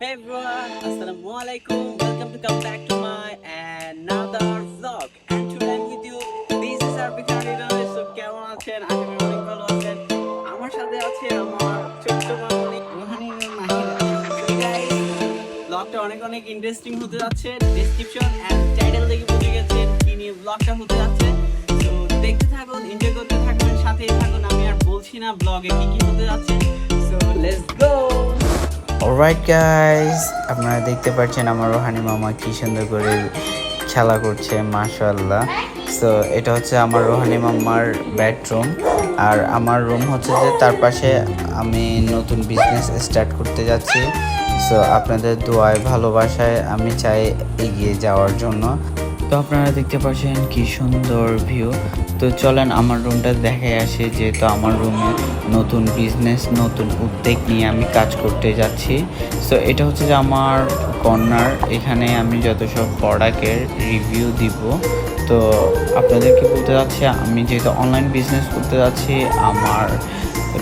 Hey everyone, Assalamualaikum. Welcome to come back to my another vlog. And today I'm with you. This is our Bikari. So কেমন আছেন? আশা করি অনেক ভালো আছেন। আমার সাথে আছে আমার ছোট্ট মামনি রোহানি মাহিরা। So guys, vlogটা অনেক অনেক ইন্টারেস্টিং হতে যাচ্ছে। ডেসক্রিপশন এন্ড টাইটেল দেখে বুঝে গেছেন কি নিয়ে vlogটা হতে যাচ্ছে। So দেখতে থাকুন, এনজয় করতে থাকুন, সাথেই থাকুন। আমি আর বলছি না ব্লগে কি কি হতে যাচ্ছে। So let's go. Alright guys, আপনারা দেখতে পাচ্ছেন আমার রোহানি মামা কি সুন্দর করে খেলা করছে, মাশাআল্লাহ। সো এটা হচ্ছে আমার রোহানি মামার বেডরুম, আর আমার রুম হচ্ছে যে তার পাশে আমি নতুন বিজনেস স্টার্ট করতে যাচ্ছি। সো আপনাদের দোয়ায় ভালোবাসায় আমি চাই এগিয়ে যাওয়ার জন্য। তো আপনারা দেখতে পাচ্ছেন কি সুন্দর ভিউ। তো চলেন আমার রুমটা দেখে আসি, যেহেতু আমার রুমে নতুন বিজনেস, নতুন উদ্যোগ নিয়ে আমি কাজ করতে যাচ্ছি। সো এটা হচ্ছে যে আমার কর্নার, এখানে আমি যত সব প্রোডাক্টের রিভিউ দিব। তো আপনাদেরকে বলতে যাচ্ছি, আমি যেহেতু অনলাইন বিজনেস করতে যাচ্ছি, আমার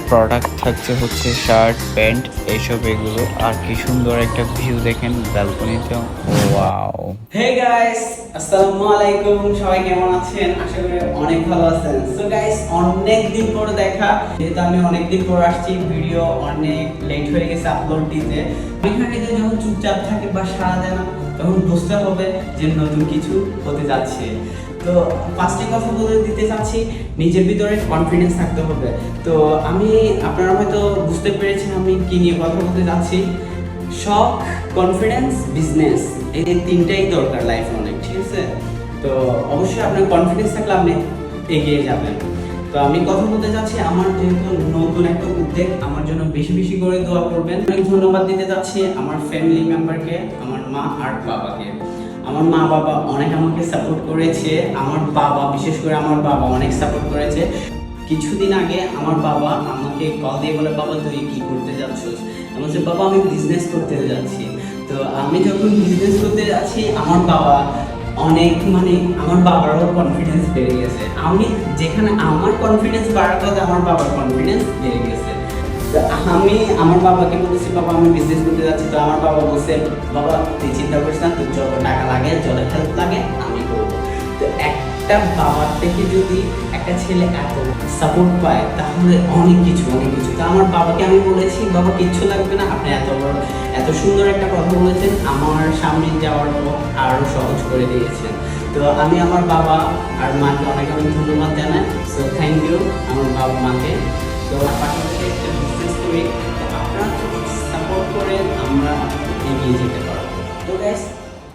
প্রোডাক্ট থাকছে হচ্ছে শার্ট, প্যান্ট, এইসব এগুলো। আর কি সুন্দর একটা ভিউ দেখেন ব্যালকনিতে, ওয়াও। হে গাইস, আসসালামু আলাইকুম। সবাই কেমন আছেন? আশা করি অনেক ভালো আছেন। সো গাইস, অনেক দিন পর দেখা, যেহেতু আমি অনেক দিন পর আসছি, ভিডিও অনেক লেট হয়ে গেছে আপলোড দিতে। এখানে যখন চুপচাপ থাকে বা সাড়া দেয় না, তখন বুঝতে হবে যে নতুন কিছু হতে যাচ্ছে। তো ফার্স্টে কথা বলে দিতে চাচ্ছি, নিজের ভিতরে কনফিডেন্স থাকতে হবে। তো আপনারা হয়তো বুঝতে পেরেছেন আমি কি নিয়ে কথা বলতে যাচ্ছি। শখ, কনফিডেন্স, বিজনেস, এই তিনটাই দরকার লাইফে অনেক, ঠিক আছে? তো অবশ্যই আপনার কনফিডেন্স থাকলে আপনি এগিয়ে যাবেন। তো আমি কথা বলতে যাচ্ছি, আমার যেহেতু নতুন একটা উদ্যোগ, আমার জন্য বেশি বেশি করে দোয়া করবেন। অনেক ধন্যবাদ দিতে যাচ্ছি আমার ফ্যামিলি মেম্বারকে, আমার মা আর বাবাকে। আমার মা বাবা অনেক আমাকে সাপোর্ট করেছে, আমার বাবা, বিশেষ করে আমার বাবা অনেক সাপোর্ট করেছে। কিছুদিন আগে আমার বাবা আমাকে কল দিয়ে বলে, বাবা তুই কি করতে যাচ্ছিস? আমি বলছি, বাবা আমি বিজনেস করতে যাচ্ছি। তো আমি যখন বিজনেস করতে যাচ্ছি, আমার বাবা অনেক, আমার বাবারও কনফিডেন্স বেড়ে গেছে। আমি যেখানে আমার কনফিডেন্স বাড়ার কথা, আমার বাবার কনফিডেন্স বেড়ে গেছে। তো আমি আমার বাবাকে বলেছি, বাবা আমি বিজনেস করতে যাচ্ছি। তো আমার বাবা বলছে, বাবা তুই চিন্তা করিস না, তোর যত টাকা লাগে, যত হেল্প লাগে আমি করবো। তো একটা বাবার থেকে যদি একটা ছেলে এত সাপোর্ট পায়, তাহলে অনেক কিছু। তো আমার বাবাকে আমি বলেছি, বাবা কিচ্ছু লাগবে না, আপনি এত সুন্দর একটা কথা বলেছেন, আমার সামনে যাওয়ার পথ আরও সহজ করে দিয়েছেন। তো আমি আমার বাবা আর মাকে অনেক অনেক ধন্যবাদ জানাই। সো থ্যাংক ইউ আমার বাবা মাকে। তো পাশাপাশি একটা বিজনেস করি, আপনারা সাপোর্ট করে আমরা এগিয়ে যেতে পারবো। তো গাইস,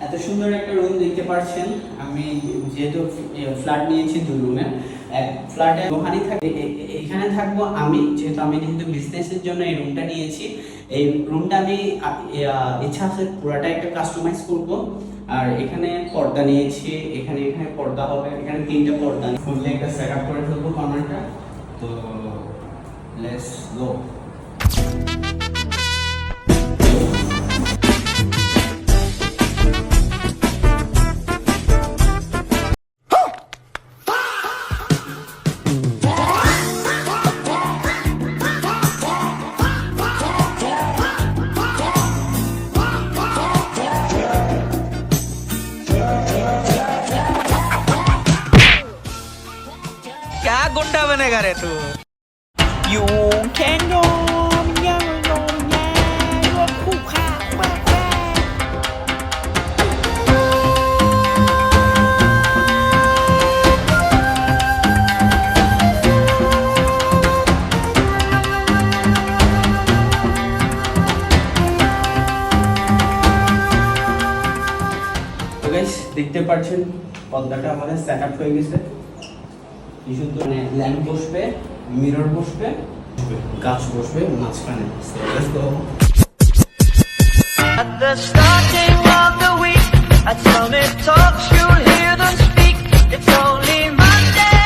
এত সুন্দর একটা রুম দেখতে পাচ্ছেন। আমি যেহেতু ফ্ল্যাট নিয়েছি 2 রুমের, এক ফ্ল্যাটে রোহানি থাকে, এখানে থাকবো আমি। যেহেতু বিজনেসের জন্য এই রুমটা নিয়েছি, এই রুমটা আমি ইচ্ছা আছে পুরাটা একটা কাস্টমাইজ করব। আর এখানে পর্দা নিয়েছি, এখানে পর্দা হবে, এখানে 3টা পর্দা ফুললি একটা সেটআপ করে ফেলবো কর্নারটা। তো লেটস গো। क्या गुंडा बनेगा रे तू? You can go, দেখতে পাচ্ছেন পর্দাটা আমাদের সেটআপ হয়ে গেছে। কি সুন্দর, ল্যাম্প বসবে, মিরর বসবে, গাছ বসবে মাঝখানে। Let's go. At the starting of the week, at Summit Talks, you'll hear them speak. It's only Monday.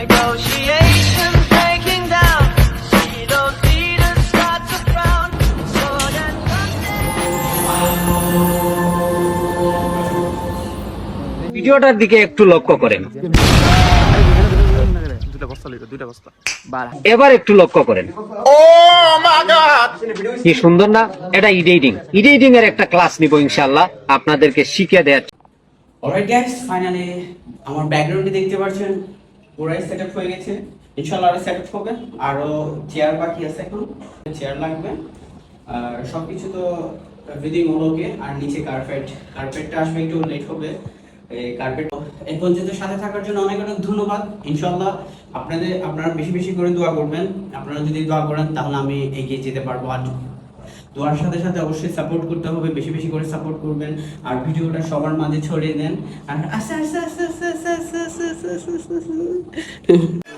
Negotiations breaking down. See those leaders start to frown. So that ভিডিওটার দিকে একটু লক্ষ্য করেন। এবার একটু লক্ষ্য করেন, কি সুন্দর না? এটা এডিটিং এর একটা ক্লাস নিব ইনশাআল্লাহ, আপনাদেরকে শিখিয়ে দেওয়ার। অলরাইট গাইস, ফাইনালি আমার ব্যাকগ্রাউন্ডে দেখতে পাচ্ছেন পুরাই সেটআপ হয়ে গেছে। ইনশাআল্লাহ আরো সেটআপ হবে, আরো চেয়ার বাকি আছে, এখন চেয়ার লাগবে। আর সবকিছু তো এভরিথিং হলো ওকে। আর নিচে কার্পেটটা আসবে, একটু লেট হবে এই কার্পেট। এই পর্যন্ত সাথে থাকার জন্য অনেক অনেক ধন্যবাদ। ইনশাআল্লাহ আপনারা বেশি বেশি করে দোয়া করবেন। আপনারা যদি দোয়া করেন তাহলে আমি এগিয়ে যেতে পারবো। আর দোয়ার সাথে সাথে অবশ্যই সাপোর্ট করতে হবে, বেশি বেশি করে সাপোর্ট করবেন। আর ভিডিওটা সবার মাঝে ছড়িয়ে দেন। আর আস্তে আস্তে আস্তে আস্তে আস্তে আস্তে আস্তে আস্তে আস্তে